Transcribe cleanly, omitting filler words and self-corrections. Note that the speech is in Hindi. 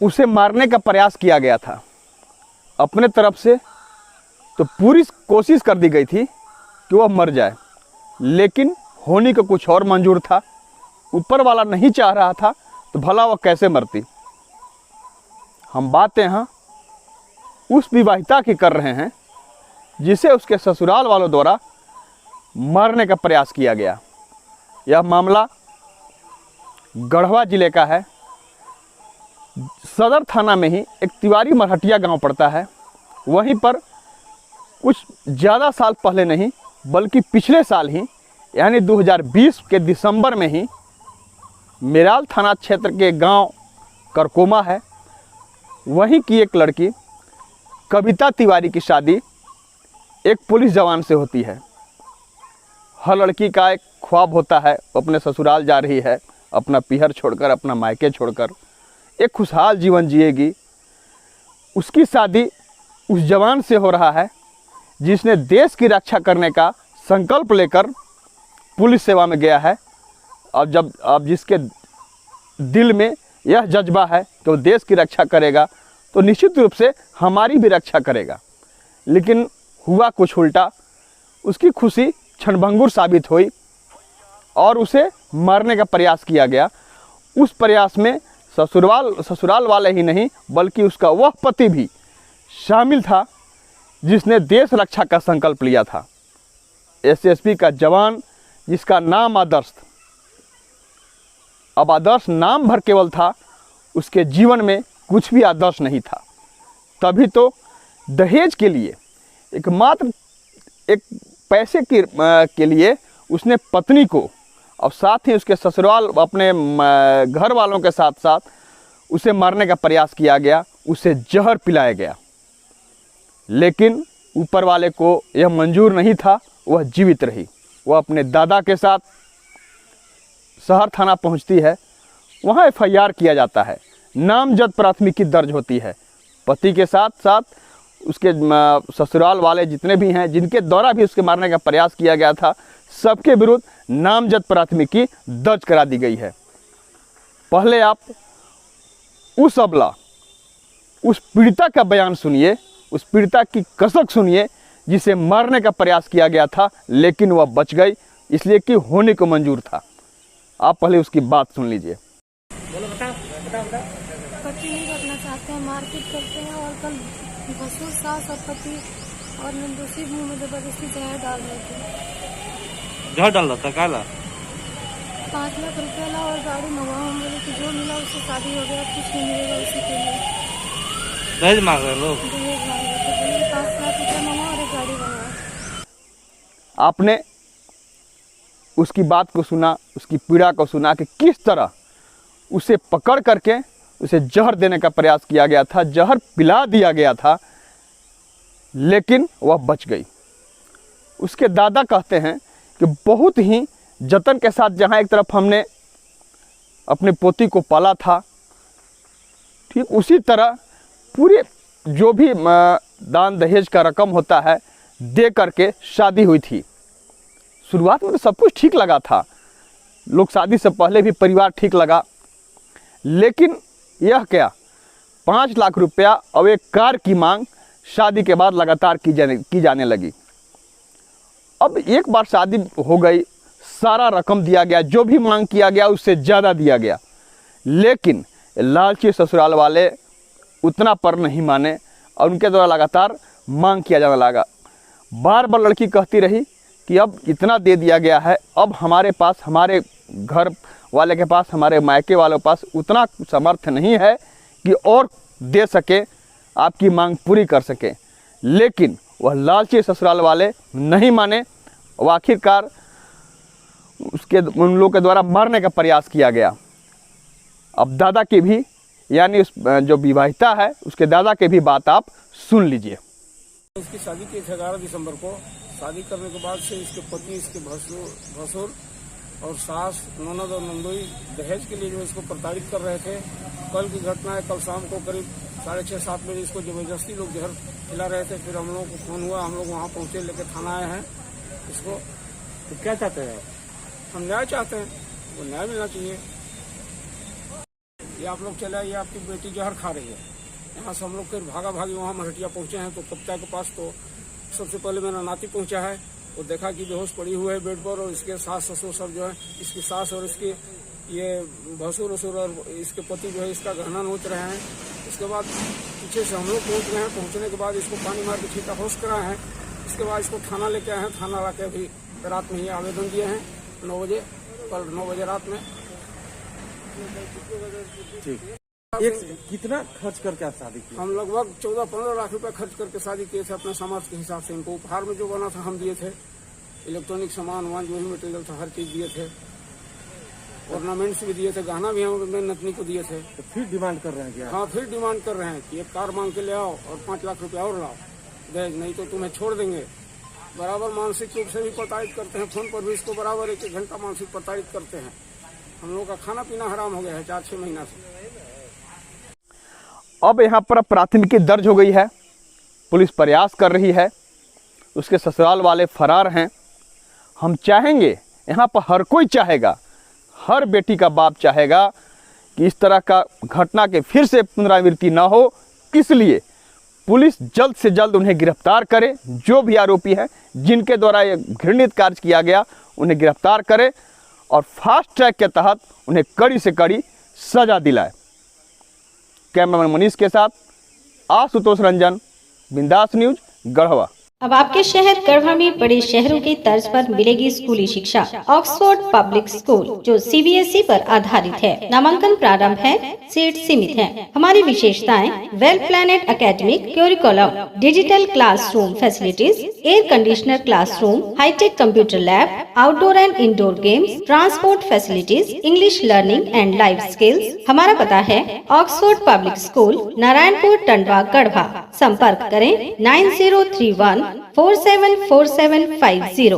उसे मारने का प्रयास किया गया था। अपने तरफ से तो पूरी कोशिश कर दी गई थी कि वह मर जाए, लेकिन होनी को कुछ और मंजूर था। ऊपर वाला नहीं चाह रहा था तो भला वह कैसे मरती। हम बात यहाँ उस विवाहिता की कर रहे हैं जिसे उसके ससुराल वालों द्वारा मारने का प्रयास किया गया। यह मामला गढ़वा जिले का है। सदर थाना में ही एक तिवारी मरहटिया गांव पड़ता है। वहीं पर कुछ ज़्यादा साल पहले नहीं बल्कि पिछले साल ही यानी 2020 के दिसंबर में ही मेराल थाना क्षेत्र के गांव करकोमा है, वहीं की एक लड़की कविता तिवारी की शादी एक पुलिस जवान से होती है। हर लड़की का एक ख्वाब होता है, वो अपने ससुराल जा रही है, अपना पीहर छोड़कर, अपना मायके छोड़कर एक खुशहाल जीवन जिएगी। उसकी शादी उस जवान से हो रहा है जिसने देश की रक्षा करने का संकल्प लेकर पुलिस सेवा में गया है। अब जिसके दिल में यह जज्बा है कि वो देश की रक्षा करेगा तो निश्चित रूप से हमारी भी रक्षा करेगा। लेकिन हुआ कुछ उल्टा। उसकी खुशी क्षणभंगुर साबित हुई और उसे मारने का प्रयास किया गया। उस प्रयास में ससुराल वाले ही नहीं बल्कि उसका वह पति भी शामिल था जिसने देश रक्षा का संकल्प लिया था। एसएसबी का जवान जिसका नाम आदर्श। अब आदर्श नाम भर केवल था, उसके जीवन में कुछ भी आदर्श नहीं था। तभी तो दहेज के लिए एकमात्र एक पैसे के लिए उसने पत्नी को और साथ ही उसके ससुराल अपने घर वालों के साथ साथ उसे मारने का प्रयास किया गया। उसे जहर पिलाया गया, लेकिन ऊपर वाले को यह मंजूर नहीं था। वह जीवित रही। वह अपने दादा के साथ शहर थाना पहुंचती है। वहां एफआईआर किया जाता है, नामजद प्राथमिकी दर्ज होती है। पति के साथ साथ उसके ससुराल वाले जितने भी हैं जिनके द्वारा भी उसके मारने का प्रयास किया गया था, सबके विरुद्ध नामजद प्राथमिकी दर्ज करा दी गई है। पहले आप उस अबला, उस पीड़िता का बयान सुनिए, उस पीड़िता की कसक सुनिए जिसे मारने का प्रयास किया गया था, लेकिन वह बच गई इसलिए कि होने को मंजूर था। आप पहले उसकी बात सुन लीजिए। पति नहीं रखना चाहते हैं, मारपीट करते हैं और कल भसुर सास और पति और दूसरी मुंह में जबरदस्ती जहर डाल रहे थे। जहर डाल रहा था काला? 5 लाख रुपया ला और गाड़ी मंगवाओ। हम बोले कि जो मिला उससे शादी हो गया, कुछ नहीं मिलेगा उसी के लिए। दहेज मांग रहे लोग? दहेज मांग रहे थे। 5 लाख रुपया मंगवाओ और एक गाड़ी मंगवाओ। आपने उसकी बात को सुना, उसकी पीड़ा को सुना कि किस तरह उसे पकड़ करके उसे जहर देने का प्रयास किया गया था, जहर पिला दिया गया था, लेकिन वह बच गई। उसके दादा कहते हैं कि बहुत ही जतन के साथ जहाँ एक तरफ हमने अपने पोती को पाला था, ठीक उसी तरह पूरे जो भी दान दहेज का रकम होता है दे करके शादी हुई थी। शुरुआत में तो सब कुछ ठीक लगा था, लोग शादी से पहले भी परिवार ठीक लगा, लेकिन यह क्या 5 लाख रुपया और एक कार की मांग शादी के बाद लगातार की जाने लगी। अब एक बार शादी हो गई, सारा रकम दिया गया, जो भी मांग किया गया उससे ज़्यादा दिया गया, लेकिन लालची ससुराल वाले उतना पर नहीं माने और उनके द्वारा लगातार मांग किया जाने लगा। बार बार लड़की कहती रही कि अब इतना दे दिया गया है, अब हमारे पास, हमारे घर वाले के पास, हमारे मायके वालों के पास उतना सामर्थ्य नहीं है कि और दे सके, आपकी मांग पूरी कर सके। लेकिन वह लालची ससुराल वाले नहीं माने और आखिरकार उन लोगों के द्वारा मारने का प्रयास किया गया। अब दादा की भी, यानी उस जो विवाहिता है उसके दादा के भी बात आप सुन लीजिए। इसकी शादी की 11 दिसंबर को शादी करने के बाद से इसके पति, इसके भसुर और सास, ननद और नंदोई दहेज के लिए जो इसको प्रताड़ित कर रहे थे। कल की घटना है, कल शाम को करीब 6:30-7 बजे इसको जबरदस्ती लोग जहर खिला रहे थे। फिर हम लोगों को फोन हुआ, हम लोग वहाँ पहुँचे, लेके थाना आए हैं इसको। तो क्या चाहते हैं? हम न्याय चाहते हैं, वो न्याय मिलना चाहिए। ये आप लोग चले आइए, आपकी बेटी जहर खा रही है। यहाँ से हम लोग फिर भागा भागी वहाँ मरहटिया पहुंचे हैं। तो कप्ता के पास तो सबसे पहले मेरा नाती पहुंचा है। वो देखा कि बेहोश पड़ी हुई है बेड पर, और इसके सास ससुर सब जो है, इसकी सास और इसके ये भसुर वसुर और इसके पति जो है इसका गहना नोच रहे हैं। इसके बाद पीछे से हम लोग पहुंच गए हैं। पहुंचने के बाद इसको पानी मार के छीटा होश कराए हैं। इसके बाद इसको थाना लेके आए हैं। थाना लाके अभी रात में ही आवेदन दिए हैं 9 बजे, कल 9 बजे रात में। कितना खर्च करके आप शादी की? हम लगभग 14-15 लाख रुपए खर्च करके शादी किए थे अपने समाज के हिसाब से। इनको उपहार में जो बना था हम दिए थे, इलेक्ट्रॉनिक सामान जो भी मटेरियल था हर चीज दिए थे, ऑर्नामेंट्स भी दिए थे, गहना भी हम अपने नतनी को दिए थे। तो फिर डिमांड कर रहे हैं क्या? हाँ, फिर डिमांड कर रहे हैं कि एक कार मांग के ले आओ और 5 लाख रुपया और लाओ दहेज, नहीं तो तुम्हें छोड़ देंगे। बराबर मानसिक रूप से भी प्रताड़ित करते हैं। फोन पर भी इसको बराबर 1-1 घंटा मानसिक प्रताड़ित करते हैं। हम लोग का खाना पीना हराम हो गया है 4-6 महीना से। अब यहाँ पर प्राथमिकी दर्ज हो गई है, पुलिस प्रयास कर रही है, उसके ससुराल वाले फरार हैं। हम चाहेंगे, यहाँ पर हर कोई चाहेगा, हर बेटी का बाप चाहेगा कि इस तरह का घटना के फिर से पुनरावृत्ति न हो। इसलिए पुलिस जल्द से जल्द उन्हें गिरफ्तार करे। जो भी आरोपी हैं जिनके द्वारा ये घृणित कार्य किया गया, उन्हें गिरफ्तार करे और फास्ट ट्रैक के तहत उन्हें कड़ी से कड़ी सजा दिलाए। कैमरामैन मनीष के साथ आशुतोष रंजन, बिंदास न्यूज, गढ़वा। अब आपके शहर गढ़वा में बड़े शहरों की तर्ज पर मिलेगी स्कूली शिक्षा। ऑक्सफोर्ड पब्लिक स्कूल जो CBSE पर आधारित है। नामांकन प्रारंभ है, सीट सीमित है। हमारी विशेषताएं: well planned academic curriculum, digital classroom facilities, air conditioner classroom, high tech computer lab, outdoor and indoor games, transport facilities, English learning and life skills. हमारा पता है Oxford public school, Narayanpur, Tandwa, Garhwa. संपर्क करें 9031 474750।